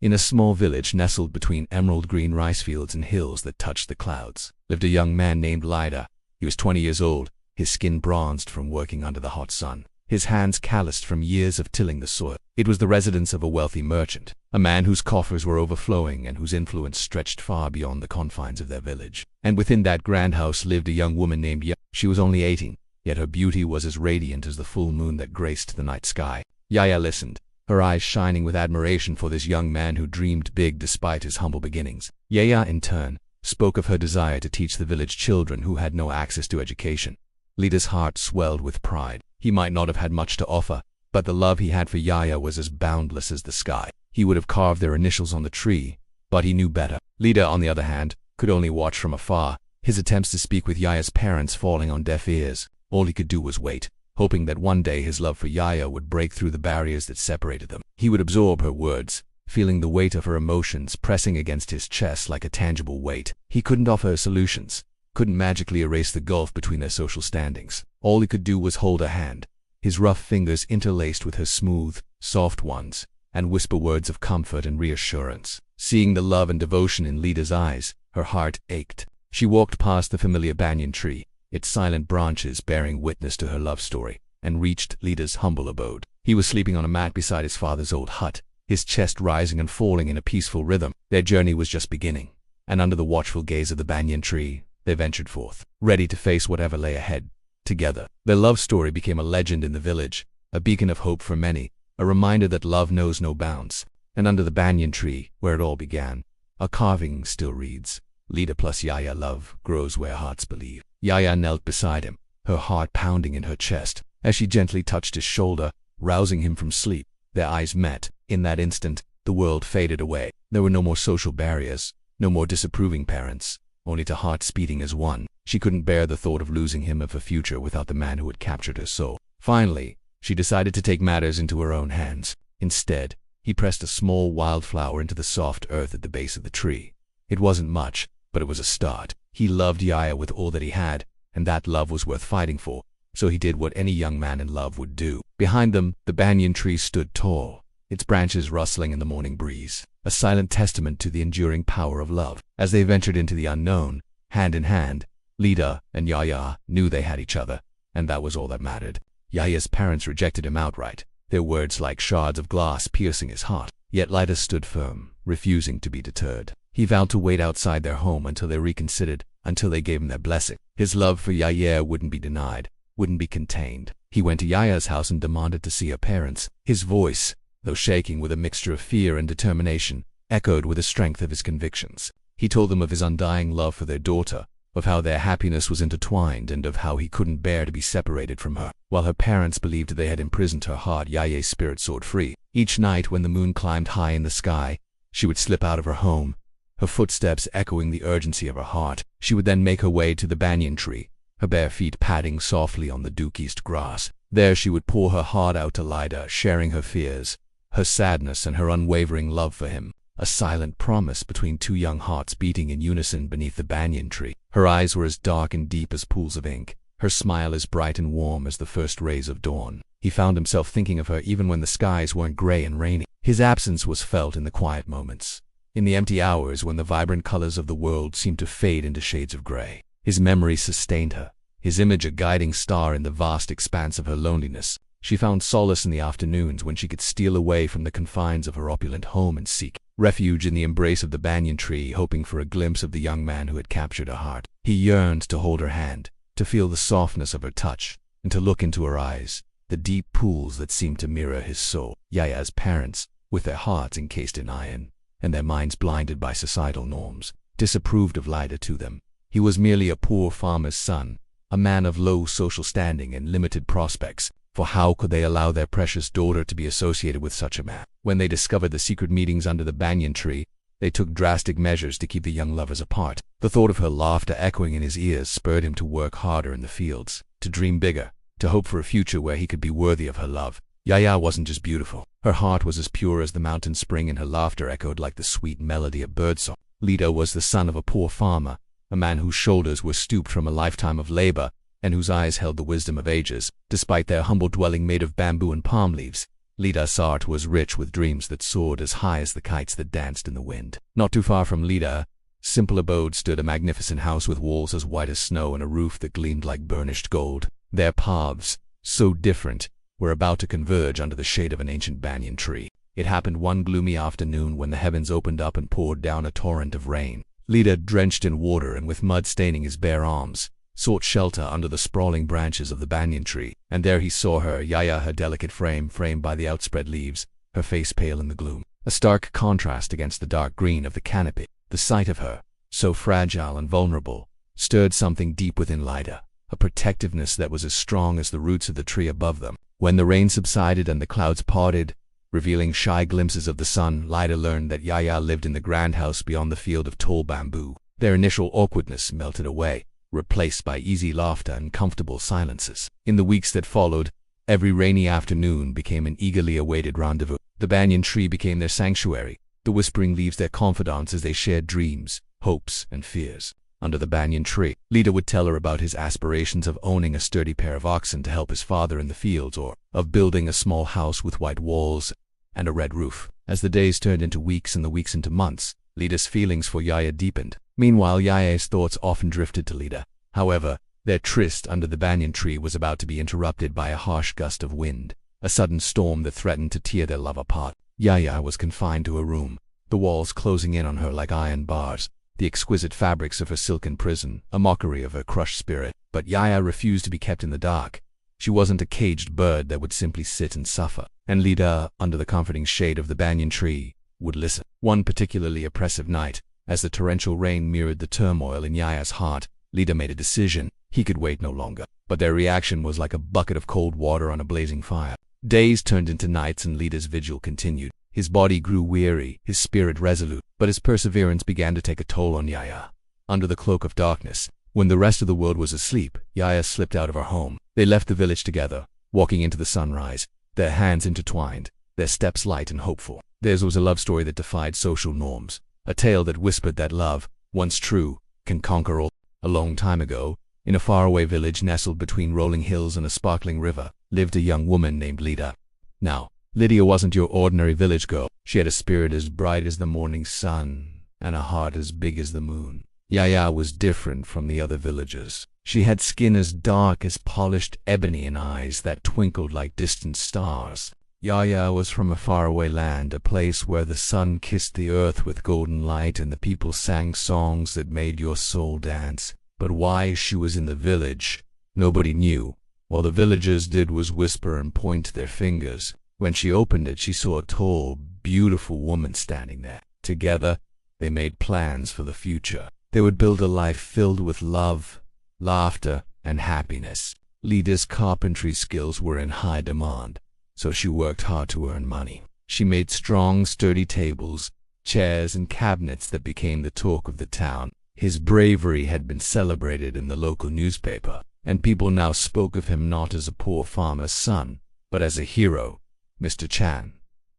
In a small village nestled between emerald green rice fields and hills that touched the clouds, lived a young man named Lida. He was 20 years old, his skin bronzed from working under the hot sun, his hands calloused from years of tilling the soil. It was the residence of a wealthy merchant, a man whose coffers were overflowing and whose influence stretched far beyond the confines of their village. And within that grand house lived a young woman named Yaya. She was only 18, yet her beauty was as radiant as the full moon that graced the night sky. Yaya listened, her eyes shining with admiration for this young man who dreamed big despite his humble beginnings. Yaya, in turn, spoke of her desire to teach the village children who had no access to education. Lida's heart swelled with pride. He might not have had much to offer, but the love he had for Yaya was as boundless as the sky. He would have carved their initials on the tree, but he knew better. Lida, on the other hand, could only watch from afar, his attempts to speak with Yaya's parents falling on deaf ears. All he could do was wait, hoping that one day his love for Yaya would break through the barriers that separated them. He would absorb her words, feeling the weight of her emotions pressing against his chest like a tangible weight. He couldn't offer her solutions, couldn't magically erase the gulf between their social standings. All he could do was hold her hand, his rough fingers interlaced with her smooth, soft ones, and whisper words of comfort and reassurance. Seeing the love and devotion in Lida's eyes, her heart ached. She walked past the familiar banyan tree, its silent branches bearing witness to her love story, and reached Lida's humble abode. He was sleeping on a mat beside his father's old hut, his chest rising and falling in a peaceful rhythm. Their journey was just beginning, and under the watchful gaze of the banyan tree, they ventured forth, ready to face whatever lay ahead. Together, their love story became a legend in the village, a beacon of hope for many, a reminder that love knows no bounds. And under the banyan tree, where it all began, a carving still reads, "Lida plus Yaya, love grows where hearts believe." Yaya knelt beside him, her heart pounding in her chest, as she gently touched his shoulder, rousing him from sleep. Their eyes met. In that instant, the world faded away. There were no more social barriers, no more disapproving parents, only two hearts beating as one. She couldn't bear the thought of losing him, of a future without the man who had captured her soul. Finally, she decided to take matters into her own hands. Instead, he pressed a small wildflower into the soft earth at the base of the tree. It wasn't much, but it was a start. He loved Yaya with all that he had, and that love was worth fighting for, so he did what any young man in love would do. Behind them, the banyan tree stood tall, its branches rustling in the morning breeze, a silent testament to the enduring power of love. As they ventured into the unknown, hand in hand, Lida and Yaya knew they had each other, and that was all that mattered. Yaya's parents rejected him outright, their words like shards of glass piercing his heart. Yet Lida stood firm, refusing to be deterred. He vowed to wait outside their home until they reconsidered, until they gave him their blessing. His love for Yaya wouldn't be denied, wouldn't be contained. He went to Yaya's house and demanded to see her parents. His voice, though shaking with a mixture of fear and determination, echoed with the strength of his convictions. He told them of his undying love for their daughter, of how their happiness was intertwined, and of how he couldn't bear to be separated from her. While her parents believed they had imprisoned her heart, Yaya's spirit soared free. Each night when the moon climbed high in the sky, she would slip out of her home, her footsteps echoing the urgency of her heart. She would then make her way to the banyan tree, her bare feet padding softly on the dew-kissed grass. There she would pour her heart out to Lida, sharing her fears, her sadness, and her unwavering love for him, a silent promise between two young hearts beating in unison beneath the banyan tree. Her eyes were as dark and deep as pools of ink, her smile as bright and warm as the first rays of dawn. He found himself thinking of her even when the skies weren't gray and rainy. His absence was felt in the quiet moments, in the empty hours when the vibrant colors of the world seemed to fade into shades of gray. His memory sustained her, his image a guiding star in the vast expanse of her loneliness. She found solace in the afternoons when she could steal away from the confines of her opulent home and seek refuge in the embrace of the banyan tree, hoping for a glimpse of the young man who had captured her heart. He yearned to hold her hand, to feel the softness of her touch, and to look into her eyes, the deep pools that seemed to mirror his soul. Yaya's parents, with their hearts encased in iron, and their minds blinded by societal norms, disapproved of Lida to them. He was merely a poor farmer's son, a man of low social standing and limited prospects, for how could they allow their precious daughter to be associated with such a man? When they discovered the secret meetings under the banyan tree, they took drastic measures to keep the young lovers apart. The thought of her laughter echoing in his ears spurred him to work harder in the fields, to dream bigger, to hope for a future where he could be worthy of her love. Yaya wasn't just beautiful. Her heart was as pure as the mountain spring, and her laughter echoed like the sweet melody of birdsong. Lida was the son of a poor farmer, a man whose shoulders were stooped from a lifetime of labor, and whose eyes held the wisdom of ages. Despite their humble dwelling made of bamboo and palm leaves, Lida's art was rich with dreams that soared as high as the kites that danced in the wind. Not too far from Lida's simple abode stood a magnificent house with walls as white as snow and a roof that gleamed like burnished gold. Their paths, so different, were about to converge under the shade of an ancient banyan tree. It happened one gloomy afternoon when the heavens opened up and poured down a torrent of rain. Lida, drenched in water and with mud staining his bare arms, sought shelter under the sprawling branches of the banyan tree, and there he saw her, Yaya, her delicate frame framed by the outspread leaves, her face pale in the gloom, a stark contrast against the dark green of the canopy. The sight of her, so fragile and vulnerable, stirred something deep within Lida, a protectiveness that was as strong as the roots of the tree above them. When the rain subsided and the clouds parted, revealing shy glimpses of the sun, Lida learned that Yaya lived in the grand house beyond the field of tall bamboo. Their initial awkwardness melted away, replaced by easy laughter and comfortable silences. In the weeks that followed, every rainy afternoon became an eagerly awaited rendezvous. The banyan tree became their sanctuary, the whispering leaves their confidants as they shared dreams, hopes, and fears. Under the banyan tree, Lida would tell her about his aspirations of owning a sturdy pair of oxen to help his father in the fields, or of building a small house with white walls and a red roof. As the days turned into weeks and the weeks into months, Lida's feelings for Yaya deepened. Meanwhile, Yaya's thoughts often drifted to Lida. However, their tryst under the banyan tree was about to be interrupted by a harsh gust of wind, a sudden storm that threatened to tear their love apart. Yaya was confined to a room, the walls closing in on her like iron bars, the exquisite fabrics of her silken prison, a mockery of her crushed spirit. But Yaya refused to be kept in the dark. She wasn't a caged bird that would simply sit and suffer. And Lida, under the comforting shade of the banyan tree, would listen. One particularly oppressive night, as the torrential rain mirrored the turmoil in Yaya's heart, Lida made a decision. He could wait no longer. But their reaction was like a bucket of cold water on a blazing fire. Days turned into nights and Lida's vigil continued. His body grew weary, his spirit resolute, but his perseverance began to take a toll on Yaya. Under the cloak of darkness, when the rest of the world was asleep, Yaya slipped out of her home. They left the village together, walking into the sunrise, their hands intertwined, their steps light and hopeful. Theirs was a love story that defied social norms, a tale that whispered that love, once true, can conquer all. A long time ago, in a faraway village nestled between rolling hills and a sparkling river, lived a young woman named Lida. Now, Lydia wasn't your ordinary village girl. She had a spirit as bright as the morning sun and a heart as big as the moon. Yaya was different from the other villagers. She had skin as dark as polished ebony and eyes that twinkled like distant stars. Yaya was from a faraway land, a place where the sun kissed the earth with golden light and the people sang songs that made your soul dance. But why she was in the village, nobody knew. All the villagers did was whisper and point their fingers. When she opened it, she saw a tall, beautiful woman standing there. Together, they made plans for the future. They would build a life filled with love, laughter, and happiness. Lida's carpentry skills were in high demand, so she worked hard to earn money. She made strong, sturdy tables, chairs, and cabinets that became the talk of the town. His bravery had been celebrated in the local newspaper, and people now spoke of him not as a poor farmer's son, but as a hero. Mr. Chan,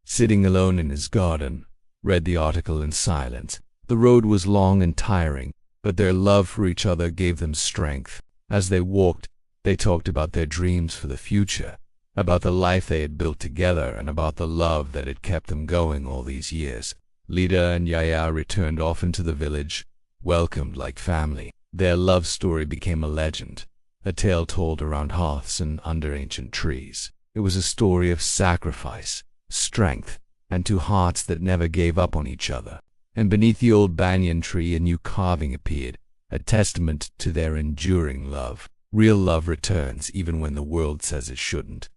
sitting alone in his garden, read the article in silence. The road was long and tiring, but their love for each other gave them strength. As they walked, they talked about their dreams for the future, about the life they had built together, and about the love that had kept them going all these years. Lida and Yaya returned often to the village, welcomed like family. Their love story became a legend, a tale told around hearths and under ancient trees. It was a story of sacrifice, strength, and two hearts that never gave up on each other. And beneath the old banyan tree a new carving appeared, a testament to their enduring love. Real love returns even when the world says it shouldn't.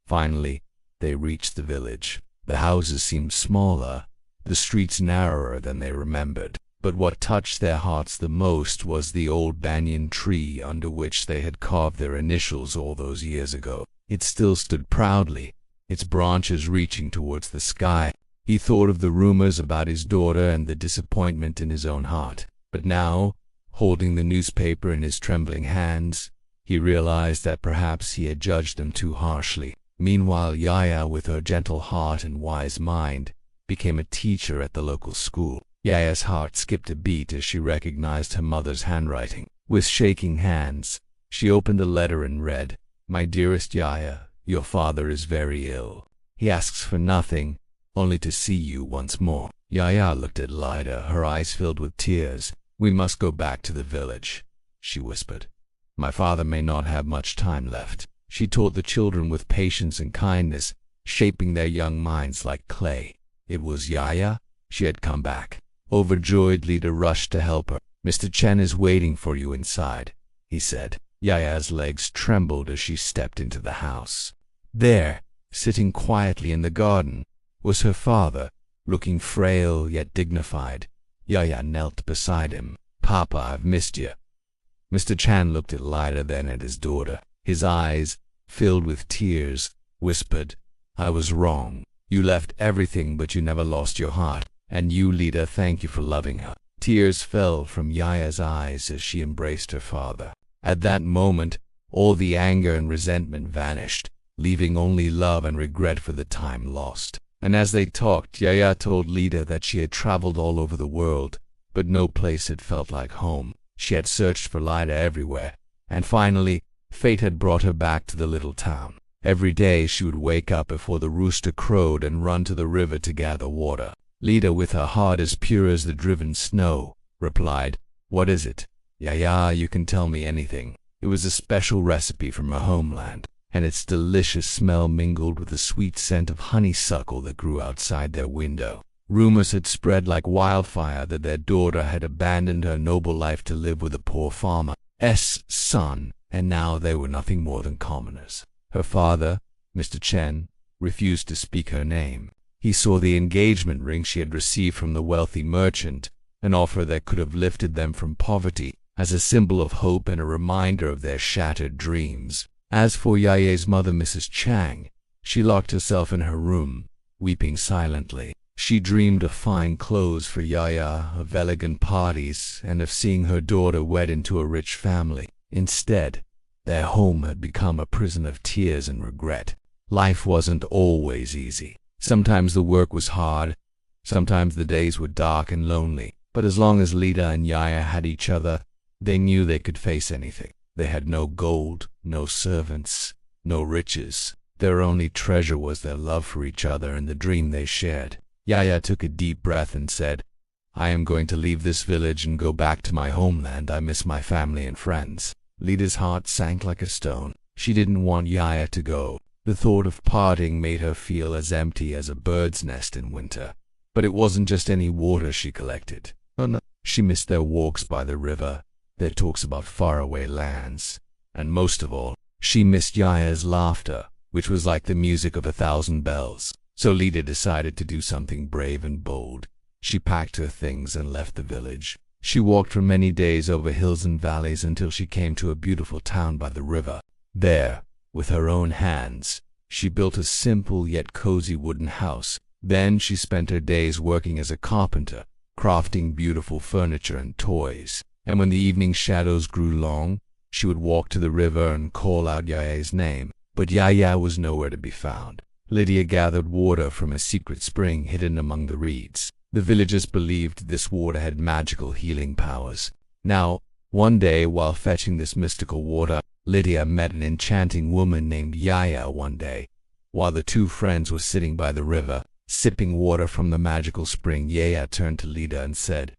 Finally, they reached the village. The houses seemed smaller, the streets narrower than they remembered. But what touched their hearts the most was the old banyan tree under which they had carved their initials all those years ago. It still stood proudly, its branches reaching towards the sky. He thought of the rumors about his daughter and the disappointment in his own heart. But now, holding the newspaper in his trembling hands, he realized that perhaps he had judged them too harshly. Meanwhile, Yaya, with her gentle heart and wise mind, became a teacher at the local school. Yaya's heart skipped a beat as she recognized her mother's handwriting. With shaking hands, she opened the letter and read, "My dearest Yaya, your father is very ill. He asks for nothing, only to see you once more. Yaya looked at Lida, her eyes filled with tears. We must go back to the village, she whispered. My father may not have much time left. She taught the children with patience and kindness, shaping their young minds like clay. It was Yaya. She had come back. Overjoyed, Lida rushed to help her. Mr. Chen is waiting for you inside, he said. Yaya's legs trembled as she stepped into the house. There, sitting quietly in the garden, was her father, looking frail yet dignified. Yaya knelt beside him. Papa, I've missed you. Mr. Chan looked at Lida, then at his daughter. His eyes, filled with tears, whispered, I was wrong. You left everything, but you never lost your heart. And you, Lida, thank you for loving her. Tears fell from Yaya's eyes as she embraced her father. At that moment, all the anger and resentment vanished, leaving only love and regret for the time lost. And as they talked, Yaya told Lida that she had traveled all over the world, but no place had felt like home. She had searched for Lida everywhere, and finally, fate had brought her back to the little town. Every day she would wake up before the rooster crowed and run to the river to gather water. Lida, with her heart as pure as the driven snow, replied, What is it? Yaya, you can tell me anything. It was a special recipe from her homeland, and its delicious smell mingled with the sweet scent of honeysuckle that grew outside their window. Rumors had spread like wildfire that their daughter had abandoned her noble life to live with a poor farmer's son, and now they were nothing more than commoners. Her father, Mr. Chen, refused to speak her name. He saw the engagement ring she had received from the wealthy merchant, an offer that could have lifted them from poverty, as a symbol of hope and a reminder of their shattered dreams. As for Yaya's mother, Mrs. Chang, she locked herself in her room, weeping silently. She dreamed of fine clothes for Yaya, of elegant parties, and of seeing her daughter wed into a rich family. Instead, their home had become a prison of tears and regret. Life wasn't always easy. Sometimes the work was hard, sometimes the days were dark and lonely. But as long as Lida and Yaya had each other, they knew they could face anything. They had no gold, no servants, no riches. Their only treasure was their love for each other and the dream they shared. Yaya took a deep breath and said, I am going to leave this village and go back to my homeland. I miss my family and friends. Lida's heart sank like a stone. She didn't want Yaya to go. The thought of parting made her feel as empty as a bird's nest in winter. But it wasn't just any water she collected. Oh no. She missed their walks by the river, their talks about faraway lands, and most of all, she missed Yaya's laughter, which was like the music of 1,000 bells. So Lida decided to do something brave and bold. She packed her things and left the village. She walked for many days over hills and valleys until she came to a beautiful town by the river. There, with her own hands, she built a simple yet cozy wooden house. Then she spent her days working as a carpenter, crafting beautiful furniture and toys. And when the evening shadows grew long, she would walk to the river and call out Yaya's name. But Yaya was nowhere to be found. Lydia gathered water from a secret spring hidden among the reeds. The villagers believed this water had magical healing powers. Now, one day while fetching this mystical water, Lydia met an enchanting woman named Yaya one day. While the two friends were sitting by the river, sipping water from the magical spring, Yaya turned to Lida and said,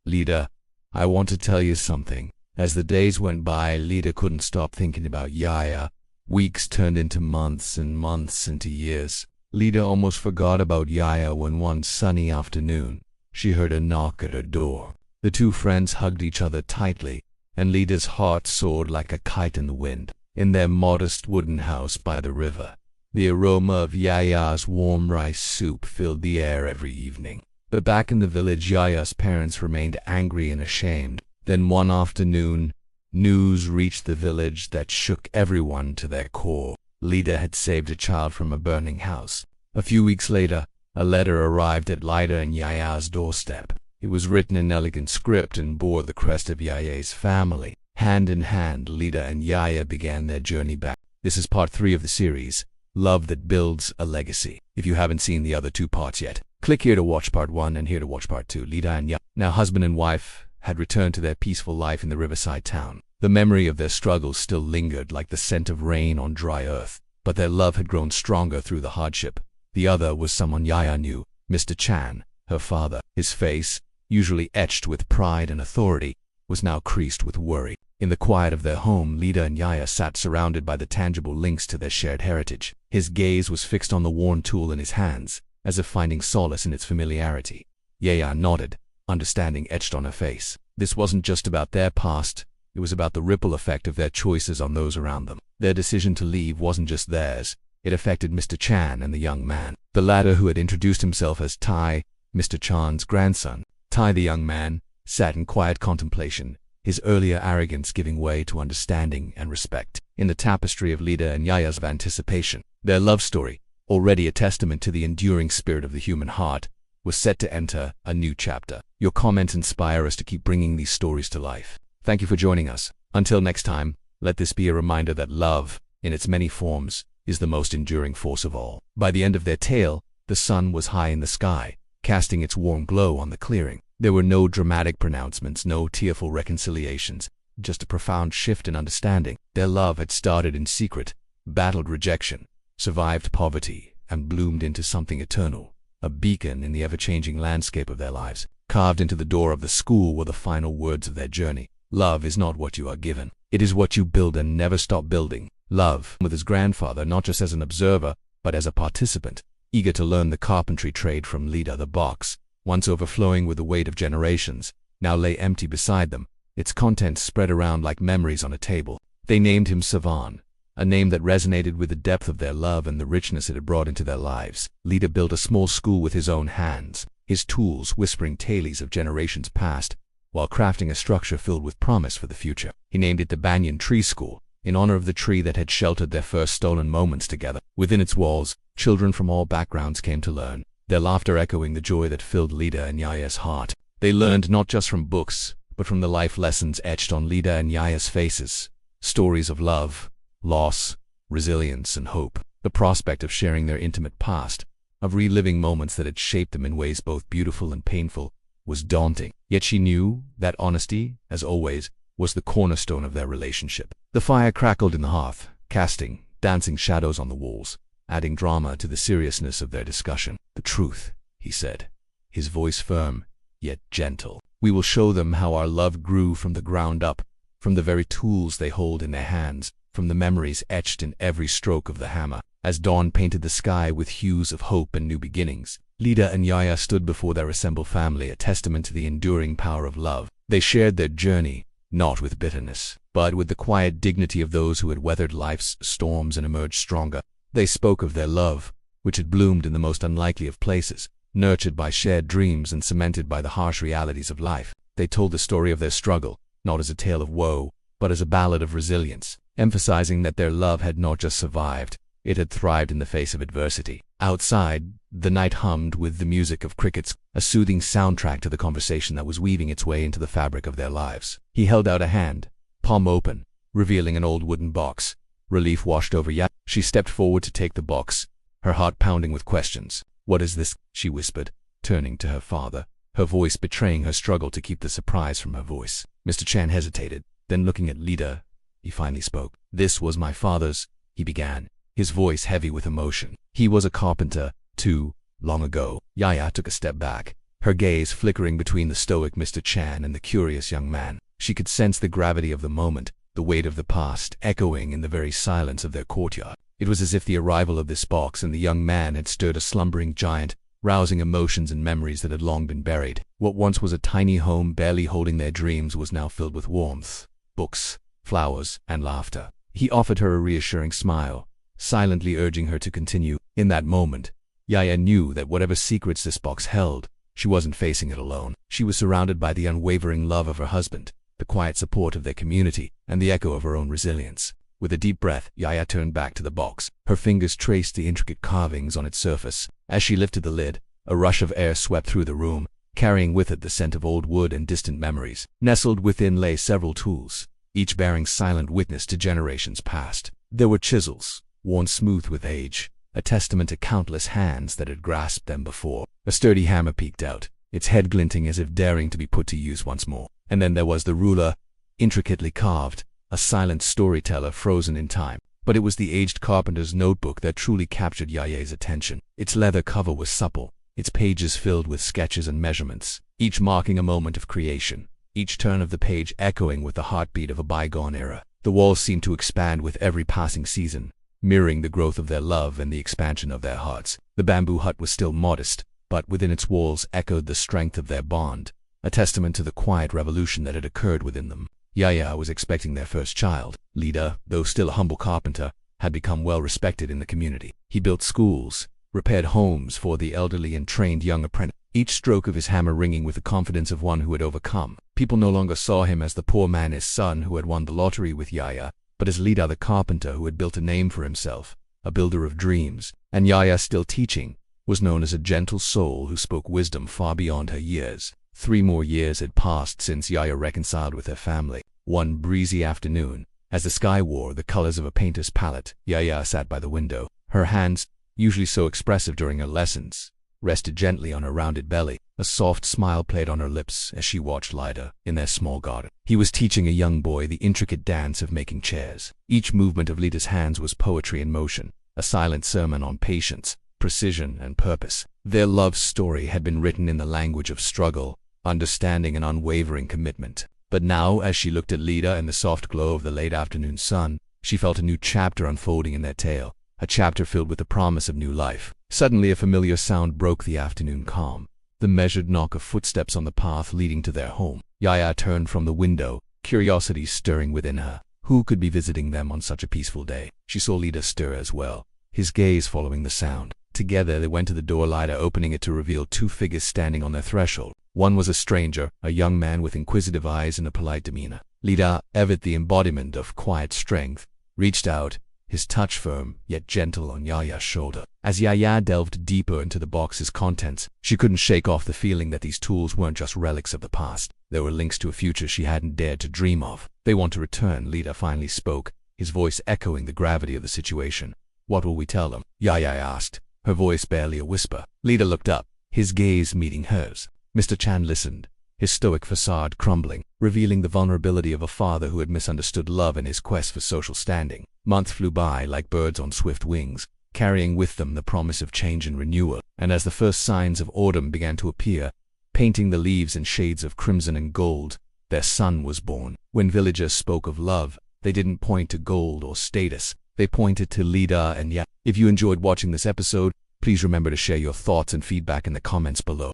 Lida, I want to tell you something. As the days went by, Lida couldn't stop thinking about Yaya. Weeks turned into months and months into years. Lida almost forgot about Yaya when one sunny afternoon, she heard a knock at her door. The two friends hugged each other tightly, and Lida's heart soared like a kite in the wind. In their modest wooden house by the river, the aroma of Yaya's warm rice soup filled the air every evening. But back in the village, Yaya's parents remained angry and ashamed. Then one afternoon, news reached the village that shook everyone to their core. Lida had saved a child from a burning house. A few weeks later, a letter arrived at Lida and Yaya's doorstep. It was written in elegant script and bore the crest of Yaya's family. Hand in hand, Lida and Yaya began their journey back. This is part 3 of the series, Love That Builds a Legacy. If you haven't seen the other 2 parts yet, click here to watch part 1 and here to watch part 2. Lida and Yaya, now husband and wife, had returned to their peaceful life in the riverside town. The memory of their struggles still lingered like the scent of rain on dry earth, but their love had grown stronger through the hardship. The other was someone Yaya knew, Mr. Chan, her father. His face, usually etched with pride and authority, was now creased with worry. In the quiet of their home, Lida and Yaya sat surrounded by the tangible links to their shared heritage. His gaze was fixed on the worn tool in his hands, as if finding solace in its familiarity. Yaya nodded, understanding etched on her face. This wasn't just about their past, it was about the ripple effect of their choices on those around them. Their decision to leave wasn't just theirs, it affected Mr. Chan and the young man. The latter, who had introduced himself as Tai, Mr. Chan's grandson. Tai, the young man, sat in quiet contemplation, his earlier arrogance giving way to understanding and respect. In the tapestry of Lida and Yaya's anticipation, their love story, already a testament to the enduring spirit of the human heart, was set to enter a new chapter. Your comments inspire us to keep bringing these stories to life. Thank you for joining us. Until next time, let this be a reminder that love, in its many forms, is the most enduring force of all. By the end of their tale, the sun was high in the sky, casting its warm glow on the clearing. There were no dramatic pronouncements, no tearful reconciliations, just a profound shift in understanding. Their love had started in secret, battled rejection, survived poverty, and bloomed into something eternal, a beacon in the ever-changing landscape of their lives. Carved into the door of the school were the final words of their journey. Love is not what you are given. It is what you build and never stop building. Love, with his grandfather not just as an observer, but as a participant, eager to learn the carpentry trade from Lida. The box, once overflowing with the weight of generations, now lay empty beside them, its contents spread around like memories on a table. They named him Savan, a name that resonated with the depth of their love and the richness it had brought into their lives. Lida built a small school with his own hands, his tools whispering tales of generations past, while crafting a structure filled with promise for the future. He named it the Banyan Tree School, in honor of the tree that had sheltered their first stolen moments together. Within its walls, children from all backgrounds came to learn, their laughter echoing the joy that filled Lida and Yaya's heart. They learned not just from books, but from the life lessons etched on Lida and Yaya's faces. Stories of love, loss, resilience, and hope. The prospect of sharing their intimate past, of reliving moments that had shaped them in ways both beautiful and painful, was daunting. Yet she knew that honesty, as always, was the cornerstone of their relationship. The fire crackled in the hearth, casting dancing shadows on the walls, adding drama to the seriousness of their discussion. "The truth," he said, his voice firm, yet gentle. "We will show them how our love grew from the ground up, from the very tools they hold in their hands, from the memories etched in every stroke of the hammer." As dawn painted the sky with hues of hope and new beginnings, Lida and Yaya stood before their assembled family, a testament to the enduring power of love. They shared their journey, not with bitterness, but with the quiet dignity of those who had weathered life's storms and emerged stronger. They spoke of their love, which had bloomed in the most unlikely of places, nurtured by shared dreams and cemented by the harsh realities of life. They told the story of their struggle, not as a tale of woe, but as a ballad of resilience, emphasizing that their love had not just survived, it had thrived in the face of adversity. Outside, the night hummed with the music of crickets, a soothing soundtrack to the conversation that was weaving its way into the fabric of their lives. He held out a hand, palm open, revealing an old wooden box. Relief washed over Yaya. She stepped forward to take the box, her heart pounding with questions. "What is this?" she whispered, turning to her father, her voice betraying her struggle to keep the surprise from her voice. Mr. Chan hesitated, then looking at Lida, he finally spoke. "This was my father's," he began, his voice heavy with emotion. "He was a carpenter, too, long ago." Yaya took a step back, her gaze flickering between the stoic Mr. Chan and the curious young man. She could sense the gravity of the moment, the weight of the past echoing in the very silence of their courtyard. It was as if the arrival of this box and the young man had stirred a slumbering giant, rousing emotions and memories that had long been buried. What once was a tiny home barely holding their dreams was now filled with warmth, books, flowers, and laughter. He offered her a reassuring smile, silently urging her to continue. In that moment, Yaya knew that whatever secrets this box held, she wasn't facing it alone. She was surrounded by the unwavering love of her husband, the quiet support of their community, and the echo of her own resilience. With a deep breath, Yaya turned back to the box. Her fingers traced the intricate carvings on its surface. As she lifted the lid, a rush of air swept through the room, carrying with it the scent of old wood and distant memories. Nestled within lay several tools, each bearing silent witness to generations past. There were chisels, worn smooth with age, a testament to countless hands that had grasped them before. A sturdy hammer peeked out, its head glinting as if daring to be put to use once more. And then there was the ruler, intricately carved, a silent storyteller frozen in time. But it was the aged carpenter's notebook that truly captured Yaya's attention. Its leather cover was supple, its pages filled with sketches and measurements, each marking a moment of creation, each turn of the page echoing with the heartbeat of a bygone era. The walls seemed to expand with every passing season, mirroring the growth of their love and the expansion of their hearts. The bamboo hut was still modest, but within its walls echoed the strength of their bond, a testament to the quiet revolution that had occurred within them. Yaya was expecting their first child. Lida, though still a humble carpenter, had become well respected in the community. He built schools, repaired homes for the elderly and trained young apprentices, each stroke of his hammer ringing with the confidence of one who had overcome. People no longer saw him as the poor man's son who had won the lottery with Yaya, but as Lida the carpenter who had built a name for himself, a builder of dreams. And Yaya, still teaching, was known as a gentle soul who spoke wisdom far beyond her years. 3 more years had passed since Yaya reconciled with her family. One breezy afternoon, as the sky wore the colors of a painter's palette, Yaya sat by the window. Her hands, usually so expressive during her lessons, rested gently on her rounded belly. A soft smile played on her lips as she watched Lida in their small garden. He was teaching a young boy the intricate dance of making chairs. Each movement of Lida's hands was poetry in motion, a silent sermon on patience, precision, and purpose. Their love story had been written in the language of struggle, understanding, and unwavering commitment. But now, as she looked at Lida in the soft glow of the late afternoon sun, she felt a new chapter unfolding in their tale, a chapter filled with the promise of new life. Suddenly a familiar sound broke the afternoon calm, the measured knock of footsteps on the path leading to their home. Yaya turned from the window, curiosity stirring within her. Who could be visiting them on such a peaceful day? She saw Lida stir as well, his gaze following the sound. Together they went to the door, Lida opening it to reveal 2 figures standing on their threshold. One was a stranger, a young man with inquisitive eyes and a polite demeanor. Lida, ever the embodiment of quiet strength, reached out, his touch firm yet gentle on Yaya's shoulder. As Yaya delved deeper into the box's contents, she couldn't shake off the feeling that these tools weren't just relics of the past. They were links to a future she hadn't dared to dream of. They want to return, Lida finally spoke, his voice echoing the gravity of the situation. What will we tell them? Yaya asked, her voice barely a whisper. Lida looked up, his gaze meeting hers. Mr. Chan listened, his stoic facade crumbling, revealing the vulnerability of a father who had misunderstood love in his quest for social standing. Months flew by like birds on swift wings, carrying with them the promise of change and renewal. And as the first signs of autumn began to appear, painting the leaves in shades of crimson and gold, their son was born. When villagers spoke of love, they didn't point to gold or status. They pointed to Lida and Yaya. If you enjoyed watching this episode, please remember to share your thoughts and feedback in the comments below.